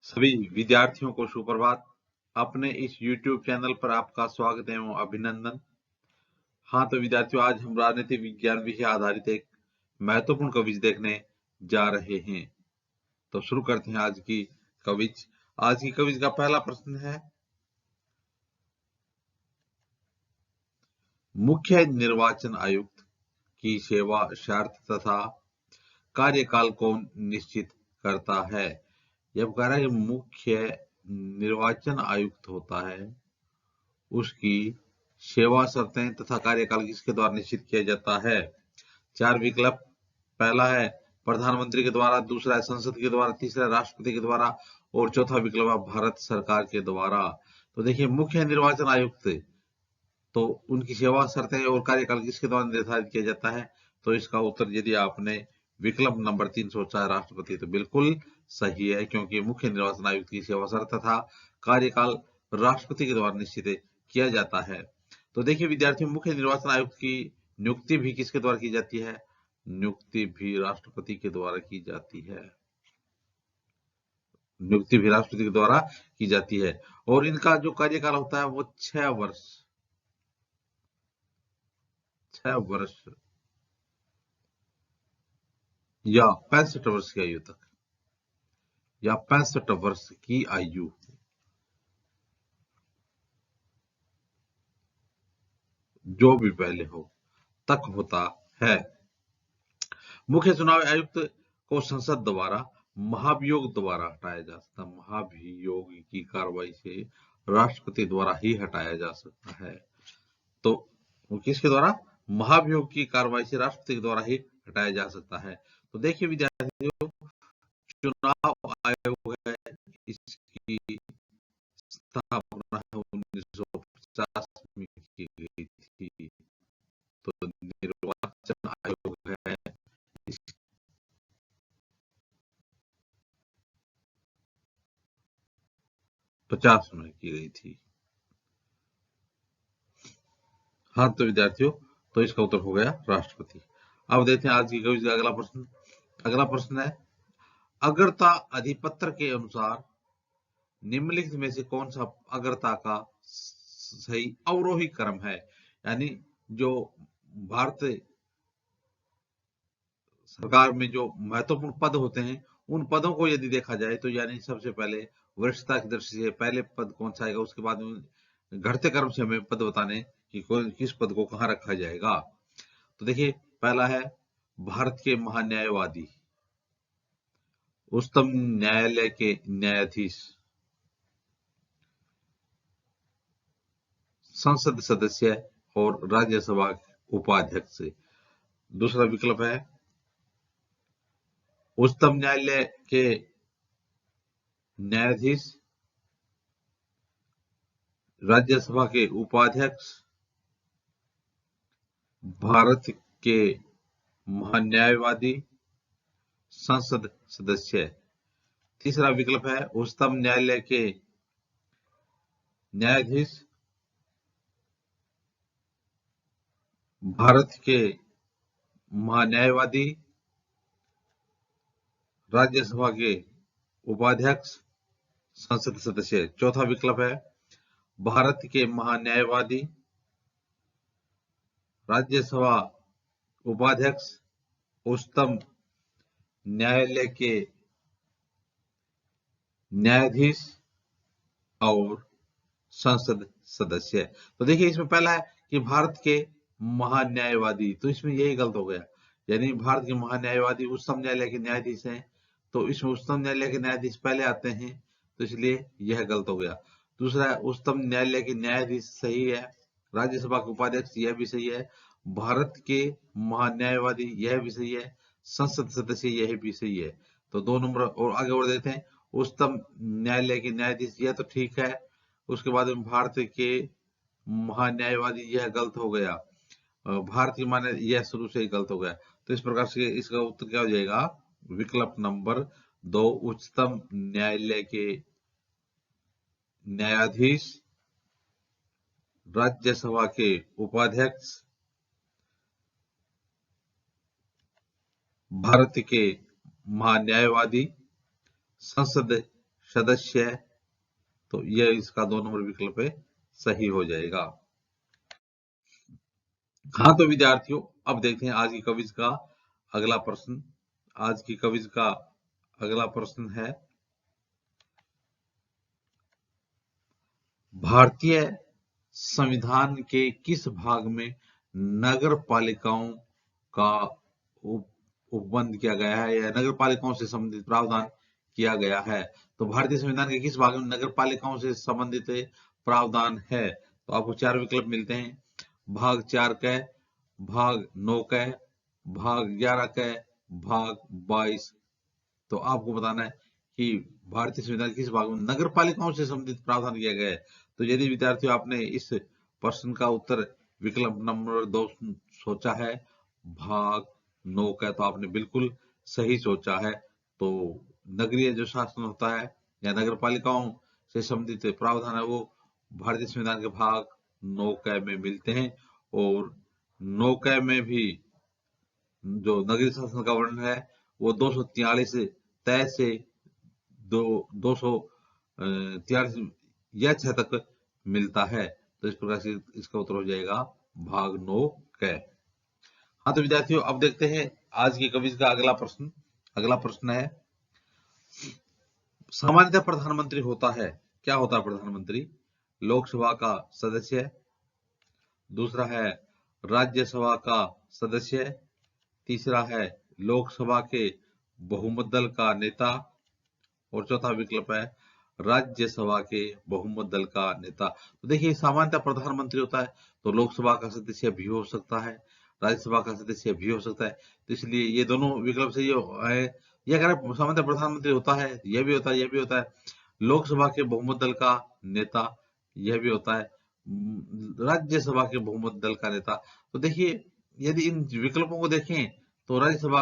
सभी विद्यार्थियों को सुप्रभात। अपने इस YouTube चैनल पर आपका स्वागत एवं अभिनंदन। हाँ तो विद्यार्थियों, आज हम राजनीतिक विज्ञान विषय आधारित एक महत्वपूर्ण क्विज देखने जा रहे हैं। तो शुरू करते हैं आज की क्विज। आज की क्विज का पहला प्रश्न है, मुख्य निर्वाचन आयुक्त की सेवा शर्त तथा कार्यकाल कौन निश्चित करता है? यह कह रहा है कि मुख्य निर्वाचन आयुक्त होता है, उसकी सेवा शर्तें तथा कार्यकाल किसके द्वारा निश्चित किया जाता है? चार विकल्प। पहला है प्रधानमंत्री के द्वारा, दूसरा है संसद के द्वारा, तीसरा राष्ट्रपति के द्वारा और चौथा विकल्प है भारत सरकार के द्वारा। तो देखिए, मुख्य निर्वाचन आयुक्त तो उनकी सेवा शर्तें और कार्यकाल किसके द्वारा निर्धारित किया जाता है? तो इसका उत्तर, यदि आपने विकल्प नंबर 3 सोचा है राष्ट्रपति, तो बिल्कुल सही है, क्योंकि मुख्य निर्वाचन आयुक्त की सेवा शर्त तथा कार्यकाल राष्ट्रपति के द्वारा निश्चित किया जाता है। तो देखिए विद्यार्थियों, मुख्य निर्वाचन आयुक्त की नियुक्ति भी किसके द्वारा की जाती है? नियुक्ति भी राष्ट्रपति के द्वारा की जाती है। नियुक्ति भी राष्ट्रपति के द्वारा की जाती है और इनका जो कार्यकाल होता है वो 6 वर्ष या 65 वर्ष की आयु तक, या 65 वर्ष की आयु जो भी पहले हो तक होता है। मुख्य चुनाव आयुक्त को संसद द्वारा महाभियोग द्वारा हटाया जा सकता है। महाभियोग की कार्रवाई से राष्ट्रपति द्वारा ही हटाया जा सकता है। तो किसके द्वारा? महाभियोग की कार्रवाई से राष्ट्रपति के द्वारा ही हटाया जा सकता है। तो देखिए विद्यार्थियों, चुनाव आयोग है, इसकी स्थापना 1950 में की गई थी। तो निर्वाचन आयोग है, 50 में की गई थी। हाँ तो विद्यार्थियों, तो इसका उत्तर हो गया राष्ट्रपति। अब देखते हैं आज की क्विज का अगला प्रश्न। अगला प्रश्न है, अग्रता अधिपत्र के अनुसार निम्नलिखित में से कौन सा अग्रता का सही अवरोही क्रम है? यानी जो भारत सरकार में जो महत्वपूर्ण पद होते हैं, उन पदों को यदि देखा जाए तो यानी सबसे पहले वरिष्ठता की दृष्टि से पहले पद कौन सा आएगा, उसके बाद घटते क्रम से हमें पद बताने कि किस पद को कहाँ रखा जाएगा। तो देखिए, पहला है भारत के महान्यायवादी, उच्चतम न्यायालय के न्यायाधीश, संसद सदस्य और राज्यसभा उपाध्यक्ष। दूसरा विकल्प है उच्चतम न्यायालय के न्यायाधीश, राज्यसभा के उपाध्यक्ष, भारत के महान्यायवादी, संसद सदस्य। तीसरा विकल्प है उच्चतम न्यायालय के न्यायाधीश, भारत के महान्यायवादी, राज्यसभा के उपाध्यक्ष, संसद सदस्य। चौथा विकल्प है भारत के महान्यायवादी, राज्यसभा उपाध्यक्ष, उच्चतम न्यायालय के न्यायाधीश और संसद सदस्य। तो देखिए, इसमें पहला है कि भारत के महान्यायवादी, तो इसमें यही गलत हो गया। यानी भारत के महान्यायवादी उच्चतम न्यायालय के न्यायाधीश हैं, तो इसमें उच्चतम न्यायालय के न्यायाधीश पहले आते हैं, तो इसलिए यह गलत हो गया। दूसरा है उच्चतम न्यायालय के न्यायाधीश सही है, राज्यसभा के उपाध्यक्ष यह भी सही है, भारत के महान्यायवादी यह भी सही है, संसद सदस्य यह भी सही है। तो 2 नंबर और आगे बढ़ देते हैं। उच्चतम न्यायालय के न्यायाधीश यह तो ठीक है, उसके बाद में भारत के महान्यायवादी यह गलत हो गया, भारत की मान्य यह शुरू से ही गलत हो गया। तो इस प्रकार से इसका उत्तर क्या हो जाएगा? विकल्प नंबर 2, उच्चतम न्यायालय के न्यायाधीश, राज्यसभा के उपाध्यक्ष, भारत के महान्यायवादी, संसद सदस्य, तो यह इसका 2 नंबर विकल्प है, सही हो जाएगा। हाँ तो विद्यार्थियों, अब देखते हैं आज की क्विज का अगला प्रश्न। आज की क्विज का अगला प्रश्न है, भारतीय संविधान के किस भाग में नगर पालिकाओं का उपबंध किया गया है या नगर पालिकाओं से संबंधित प्रावधान किया गया है? तो भारतीय संविधान के किस भाग में नगर पालिकाओं से संबंधित प्रावधान है? तो आपको 4 विकल्प मिलते हैं, भाग 4 क, भाग 9 क, भाग 11 क, भाग 22। तो आपको बताना है कि भारतीय संविधान किस भाग में नगर पालिकाओं से संबंधित प्रावधान किया गया है। तो यदि विद्यार्थियों आपने इस प्रश्न का उत्तर विकल्प नंबर 2 सोचा है, भाग 9 का, तो आपने बिल्कुल सही सोचा है। तो नगरीय जो शासन होता है या नगर पालिकाओं से संबंधित प्रावधान है वो भारतीय संविधान के भाग 9 क में मिलते हैं। और 9 क में भी जो नगरीय शासन का वर्णन है वो 243 तय से 243 या 6 तक मिलता है। तो इस प्रकार से इसका उत्तर हो जाएगा भाग 9 क। हाँ तो विद्यार्थियों, अब देखते हैं आज की क्विज का अगला प्रश्न। अगला प्रश्न है, सामान्यतः प्रधानमंत्री होता है, क्या होता है प्रधानमंत्री? लोकसभा का सदस्य, दूसरा है राज्यसभा का सदस्य, तीसरा है लोकसभा के बहुमत दल का नेता, और चौथा विकल्प है राज्यसभा के बहुमत दल का नेता। तो देखिए, सामान्यतः प्रधानमंत्री होता है तो लोकसभा का सदस्य भी हो सकता है, राज्यसभा का सदस्य भी हो सकता है। तो इसलिए ये दोनों विकल्प से ये है, ये अगर सामान्यतः प्रधानमंत्री होता है, यह भी होता है, यह भी होता है। लोकसभा के बहुमत दल का नेता, यह भी होता है। राज्यसभा के बहुमत दल का नेता। तो देखिए, यदि इन विकल्पों को देखें तो राज्यसभा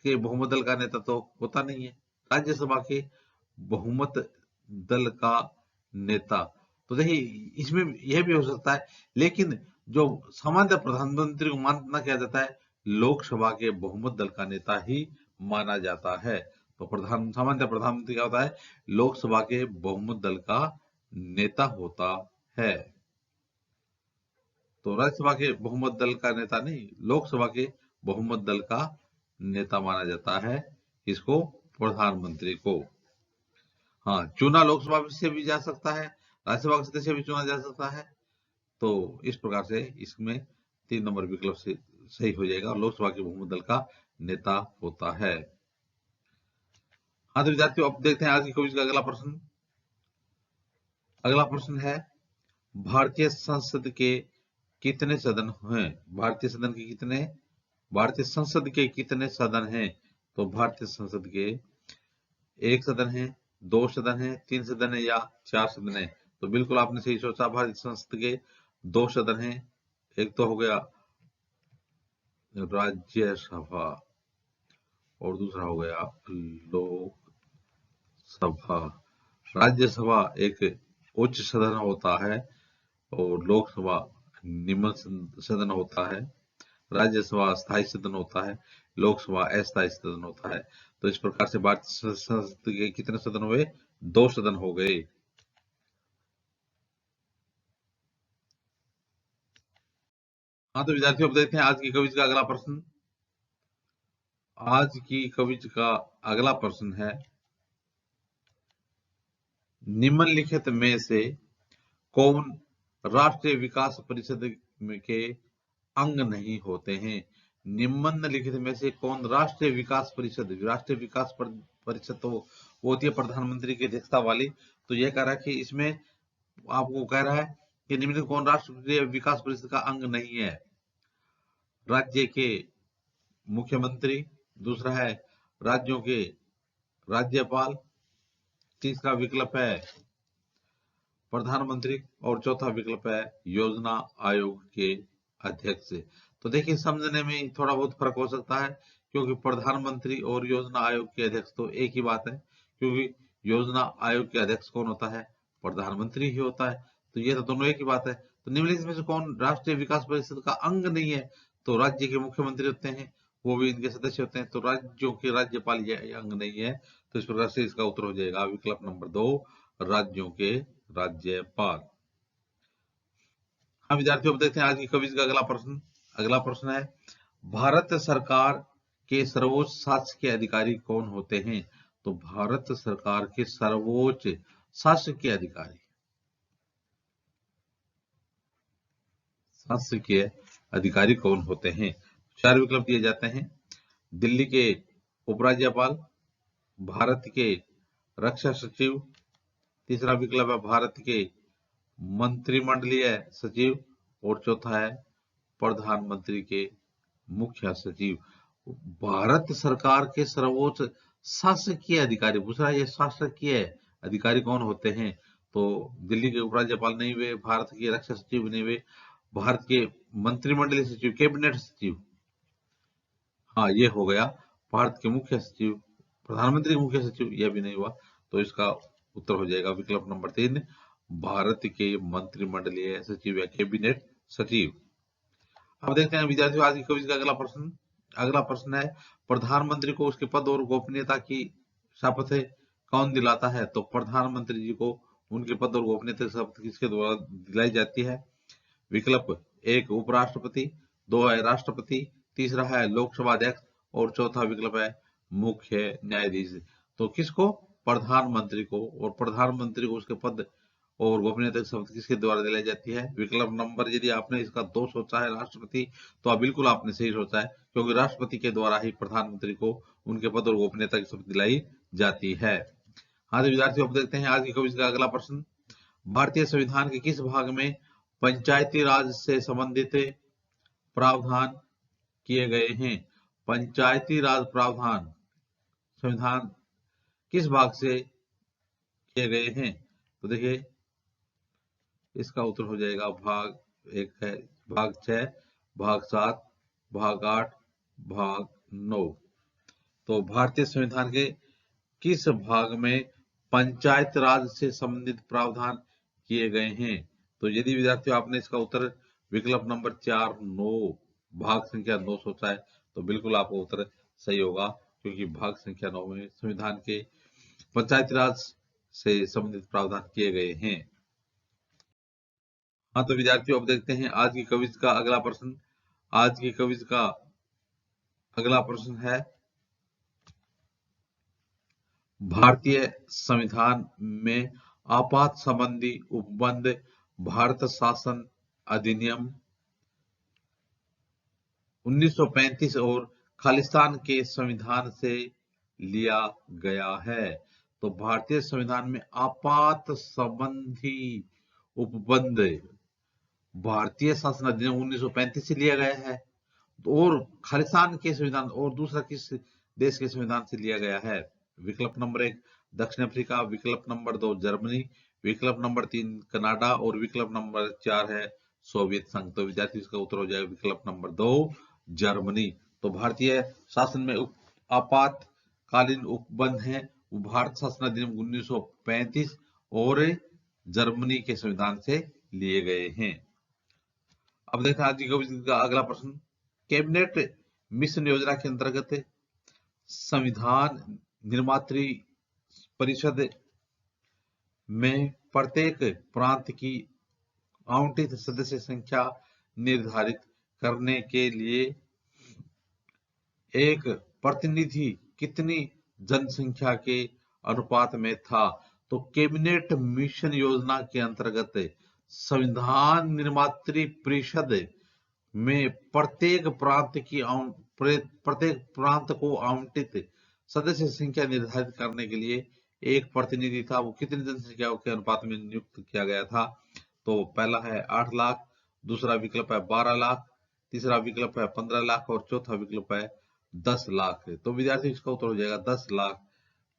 के बहुमत दल का नेता तो होता नहीं है, राज्यसभा के बहुमत दल का नेता। तो देखिए, इसमें यह भी हो सकता है, लेकिन जो सामान्य प्रधानमंत्री को माना किया जाता है, लोकसभा के बहुमत दल का नेता ही माना जाता है। तो सामान्य प्रधानमंत्री क्या होता है? लोकसभा के बहुमत दल का नेता होता है। तो राज्यसभा के बहुमत दल का नेता नहीं, लोकसभा के बहुमत दल का नेता माना जाता है इसको, प्रधानमंत्री को। हाँ, चुना लोकसभा से भी जा सकता है, राज्यसभा का सदस्य भी चुना जा सकता है। तो इस प्रकार से इसमें 3 नंबर विकल्प से सही हो जाएगा, लोकसभा के बहुमत दल का नेता होता है। हाँ तो विद्यार्थियों, अब देखते हैं आज की क्विज का अगला प्रश्न। अगला प्रश्न है, भारतीय संसद के कितने सदन हैं? भारतीय संसद के कितने सदन हैं? तो भारतीय संसद के 1 सदन है, 2 सदन है, 3 सदन है या 4 सदन है? तो बिल्कुल आपने सही सोचा, भारतीय संसद के 2 सदन है। एक तो हो गया राज्यसभा और दूसरा हो गया लोकसभा। राज्यसभा एक उच्च सदन होता है और लोकसभा निम्न सदन होता है। राज्यसभा स्थायी सदन होता है, लोकसभा अस्थायी सदन होता है। तो इस प्रकार से भारतीय संसद के कितने सदन हुए? 2 सदन हो गए। हाँ तो विद्यार्थियों, अब देखते हैं आज की क्विज का अगला प्रश्न। आज की क्विज का अगला प्रश्न है, निम्नलिखित में से कौन राष्ट्रीय विकास परिषद के अंग नहीं होते हैं? निम्नलिखित में से कौन राष्ट्रीय विकास परिषद तो वो होती है प्रधानमंत्री की अध्यक्षता वाली। तो यह कह रहा है कि इसमें आपको कह रहा है कि निम्नलिखित कौन राष्ट्रीय विकास परिषद का अंग नहीं है? राज्य के मुख्यमंत्री, दूसरा है राज्यों के राज्यपाल, तीसरा विकल्प है प्रधानमंत्री और चौथा विकल्प है योजना आयोग के अध्यक्ष। तो देखिए, समझने में थोड़ा बहुत फर्क हो सकता है, क्योंकि प्रधानमंत्री और योजना आयोग के अध्यक्ष तो एक ही बात है, क्योंकि योजना आयोग के अध्यक्ष कौन होता है? प्रधानमंत्री ही होता है। तो ये तो दोनों एक ही बात है। तो निम्नलिखित में से कौन राष्ट्रीय विकास परिषद का अंग नहीं है? तो राज्य के मुख्यमंत्री होते हैं, वो भी इनके सदस्य होते हैं। तो राज्यों के राज्यपाल ये अंग नहीं है। तो इस प्रकार से इसका उत्तर हो जाएगा विकल्प नंबर 2, राज्यों के राज्यपाल। हाँ विद्यार्थियों, अब देखते हैं आज की क्विज का अगला प्रश्न। अगला प्रश्न है, भारत सरकार के सर्वोच्च शासकीय अधिकारी कौन होते हैं? तो भारत सरकार के सर्वोच्च शासकीय अधिकारी कौन होते हैं? 4 विकल्प दिए जाते हैं। दिल्ली के उपराज्यपाल, भारत के रक्षा सचिव, तीसरा विकल्प है भारत के मंत्रिमंडलीय सचिव, और चौथा है प्रधानमंत्री के मुख्य सचिव। भारत सरकार के सर्वोच्च शासकीय अधिकारी पूछ रहा है, ये शासकीय अधिकारी कौन होते हैं? तो दिल्ली के उपराज्यपाल नहीं हुए, भारत के रक्षा सचिव नहीं हुए, भारत के मंत्रिमंडलीय सचिव, कैबिनेट सचिव, हाँ ये हो गया, भारत के मुख्य सचिव, प्रधानमंत्री के मुख्य सचिव, यह भी नहीं हुआ। तो इसका उत्तर हो जाएगा विकल्प नंबर 3, भारत के मंत्रिमंडलीय सचिव या कैबिनेट सचिव। अब देखते हैं विद्यार्थियों आज की क्विज का अगला प्रश्न। अगला प्रश्न है, प्रधानमंत्री को उसके पद और गोपनीयता की शपथ कौन दिलाता है? तो प्रधानमंत्री जी को उनके पद और गोपनीयता की शपथ किसके द्वारा दिलाई जाती है? विकल्प 1 उपराष्ट्रपति, 2 है राष्ट्रपति, तीसरा है लोकसभा अध्यक्ष, और चौथा विकल्प है मुख्य न्यायाधीश। तो किसको? प्रधानमंत्री को, और प्रधानमंत्री को उसके पद और गोपनीयता की शपथ किसके द्वारा दिलाई जाती है? विकल्प नंबर, यदि आपने इसका 2 सोचा है राष्ट्रपति, तो आप बिल्कुल आपने सही सोचा है, क्योंकि राष्ट्रपति के द्वारा ही प्रधानमंत्री को उनके पद और गोपनीयता की शपथ दिलाई जाती है। हाँ तो विद्यार्थियों, अब देखते हैं आज की क्विज का अगला प्रश्न। भारतीय संविधान के किस भाग में पंचायती राज से संबंधित प्रावधान किए गए हैं? पंचायती राज प्रावधान संविधान किस भाग से किए गए हैं? तो देखिए इसका उत्तर हो जाएगा भाग 1 है, भाग 6, भाग 7, भाग 8, भाग 9। तो भारतीय संविधान के किस भाग में पंचायत राज से संबंधित प्रावधान किए गए हैं? तो यदि विद्यार्थियों आपने इसका उत्तर विकल्प नंबर 4 9 भाग संख्या 9 सोचा है, तो बिल्कुल आपका उत्तर सही होगा, क्योंकि भाग संख्या 9 में संविधान के पंचायती राज से संबंधित प्रावधान किए गए हैं। हाँ तो विद्यार्थियों, अब देखते हैं आज की क्विज का अगला प्रश्न। आज की क्विज का अगला प्रश्न है, भारतीय संविधान में आपात संबंधी उपबंध भारत शासन अधिनियम 1935 और खालिस्तान के संविधान से लिया गया है। तो भारतीय संविधान में आपात संबंधी उपबंध भारतीय शासन अधिनियम 1935 से लिया गया है, और खालिस्तान के संविधान और दूसरा किस देश के संविधान से लिया गया है? विकल्प नंबर 1 दक्षिण अफ्रीका, विकल्प नंबर 2 जर्मनी, विकल्प नंबर 3 कनाडा, और विकल्प नंबर 4 है सोवियत संघ। तो विद्यार्थी इसका उत्तर हो जाएगा विकल्प नंबर 2 जर्मनी। तो भारतीय शासन में आपातकालीन उपबंध है वो भारत शासन अधिनियम 1935 और जर्मनी के संविधान से लिए गए हैं। अब देखते हैं आज का अगला प्रश्न। कैबिनेट मिशन योजना के अंतर्गत संविधान निर्मात्री परिषद में प्रत्येक प्रांत की आवंटित सदस्य संख्या निर्धारित करने के लिए एक प्रतिनिधि कितनी जनसंख्या के अनुपात में था? तो कैबिनेट मिशन योजना के अंतर्गत संविधान निर्मात्री परिषद में प्रत्येक प्रांत को आवंटित सदस्य संख्या निर्धारित करने के लिए एक प्रतिनिधि था, वो कितनी जनसंख्या के अनुपात में नियुक्त किया गया था? तो पहला है 8 लाख, दूसरा विकल्प है 12 लाख, तीसरा विकल्प है 15 लाख, और चौथा विकल्प है 10 लाख। तो विद्यार्थी इसका उत्तर हो जाएगा 10 लाख।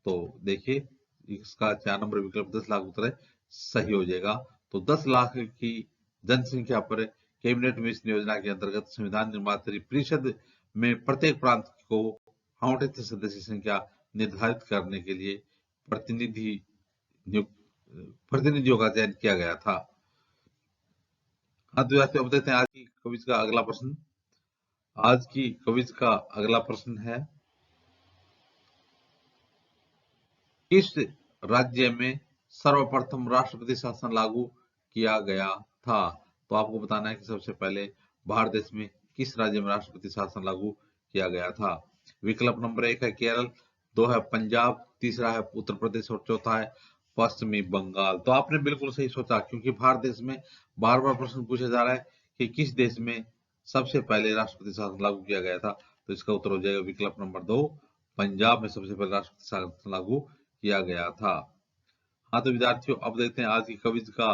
तो देखिए इसका 4 नंबर विकल्प 10 लाख उत्तर है, सही हो जाएगा। तो 10 लाख की जनसंख्या पर कैबिनेट मिशन योजना के अंतर्गत संविधान निर्मात्री परिषद में प्रत्येक प्रांत को आवंटित सदस्य संख्या निर्धारित करने के लिए प्रतिनिधियों का चयन किया गया था। हाँ तो अब देखते हैं आज की क्विज का अगला प्रश्न। आज की क्विज का अगला प्रश्न है, किस राज्य में सर्वप्रथम राष्ट्रपति शासन लागू किया गया था? तो आपको बताना है कि सबसे पहले भारत देश में किस राज्य में राष्ट्रपति शासन लागू किया गया था। विकल्प नंबर 1 है केरल, 2 है पंजाब, तीसरा है उत्तर प्रदेश और चौथा है पश्चिमी बंगाल। तो आपने बिल्कुल सही सोचा, क्योंकि भारत देश में बार बार प्रश्न पूछा जा रहा है कि किस देश में सबसे पहले राष्ट्रपति शासन लागू किया गया था। तो इसका उत्तर हो जाएगा विकल्प नंबर 2, पंजाब में सबसे पहले राष्ट्रपति शासन लागू किया गया था। हाँ तो विद्यार्थियों, अब देखते हैं आज की क्विज का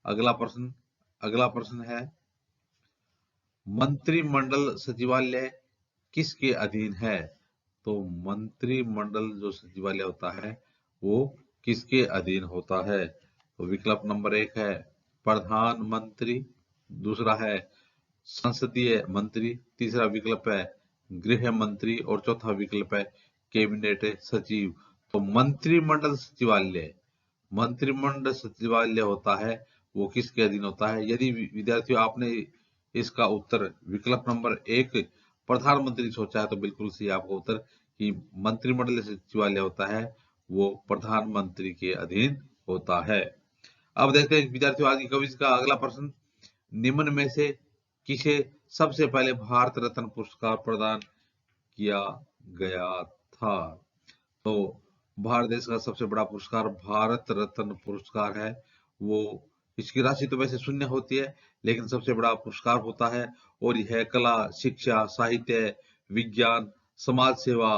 अगला प्रश्न। अगला प्रश्न है, मंत्रिमंडल सचिवालय किसके अधीन है? तो मंत्रिमंडल जो सचिवालय होता है वो किसके अधीन होता है? तो विकल्प नंबर 1 है प्रधानमंत्री, दूसरा है संसदीय मंत्री, तीसरा विकल्प है गृह मंत्री और चौथा विकल्प है कैबिनेट सचिव। तो मंत्रिमंडल सचिवालय होता है वो किसके अधीन होता है? यदि विद्यार्थियों आपने इसका उत्तर विकल्प नंबर 1 प्रधानमंत्री सोचा है तो बिल्कुल सही आपका उत्तर कि मंत्रिमंडल सचिवालय होता है वो प्रधानमंत्री के अधीन होता है। अब देखते हैं विद्यार्थियों आज की क्विज का अगला प्रश्न, निम्न में से किसे सबसे पहले भारत रत्न पुरस्कार प्रदान किया गया था? तो भारत देश का सबसे बड़ा पुरस्कार भारत रत्न पुरस्कार है। वो इसकी राशि तो वैसे शून्य होती है, लेकिन सबसे बड़ा पुरस्कार होता है और यह कला, शिक्षा, साहित्य, विज्ञान, समाज सेवा,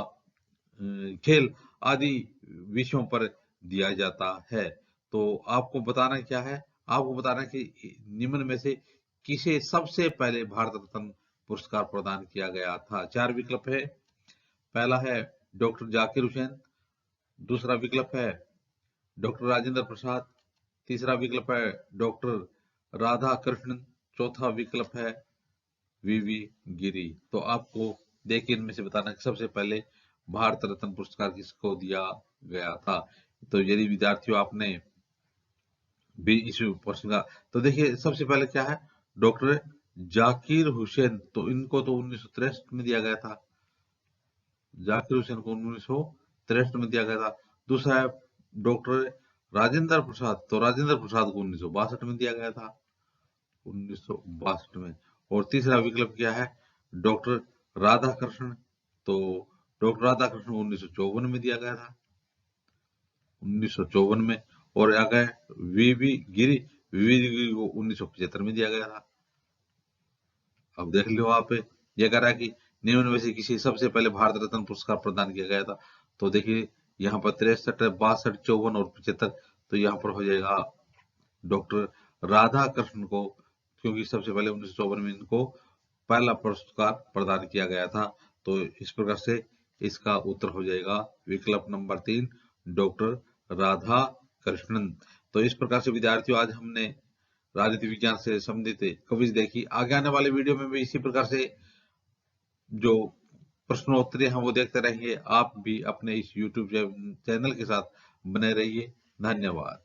खेल आदि विषयों पर दिया जाता है। तो आपको बताना क्या है? आपको बताना है कि निम्न में से किसे सबसे पहले भारत रत्न पुरस्कार प्रदान किया गया था। 4 विकल्प है। पहला है डॉक्टर जाकिर हुसैन, दूसरा विकल्प है डॉक्टर राजेंद्र प्रसाद, तीसरा विकल्प है डॉक्टर राधा कृष्णन, चौथा विकल्प है वीवी गिरी। तो आपको देखिए इनमें से बताना कि सबसे पहले भारत रत्न पुरस्कार किसको दिया गया था। तो यदि विद्यार्थियों आपने भी इस प्रश्न का, तो देखिए सबसे पहले क्या है, डॉक्टर जाकिर हुसैन, तो इनको तो 1963 में दिया गया था। जाकिर हुसैन को 1963 में दिया गया था। दूसरा है डॉक्टर राजेंद्र प्रसाद, तो राजेंद्र प्रसाद को 1962 में दिया गया था, 1962 में। और तीसरा विकल्प क्या है, डॉक्टर राधा कृष्ण, तो डॉक्टर राधा कृष्ण को 1954 में दिया गया था, 1954 में। और आ गए वीवी गिरी, वीवी गिरी को 1975 में दिया गया था। अब देख लो आप, ये कह रहा है कि निम्न में से किसी सबसे पहले भारत रत्न पुरस्कार प्रदान किया गया था। तो देखिए यहाँ पर 63, 62, 54 और 75, तो यहाँ पर हो जाएगा डॉक्टर राधा कृष्ण को, क्योंकि सबसे पहले 1954 में इनको पहला पुरस्कार प्रदान किया गया था। तो इस प्रकार से इसका उत्तर हो जाएगा विकल्प नंबर 3 डॉक्टर राधा कृष्णन। तो इस प्रकार से विद्यार्थियों आज हमने राजनीति विज्ञान से संबंधित क्विज देखी। आगे आने वाले वीडियो में भी इसी प्रकार से जो प्रश्नोत्तरी हैं वो देखते रहिए। आप भी अपने इस YouTube चैनल के साथ बने रहिए। धन्यवाद।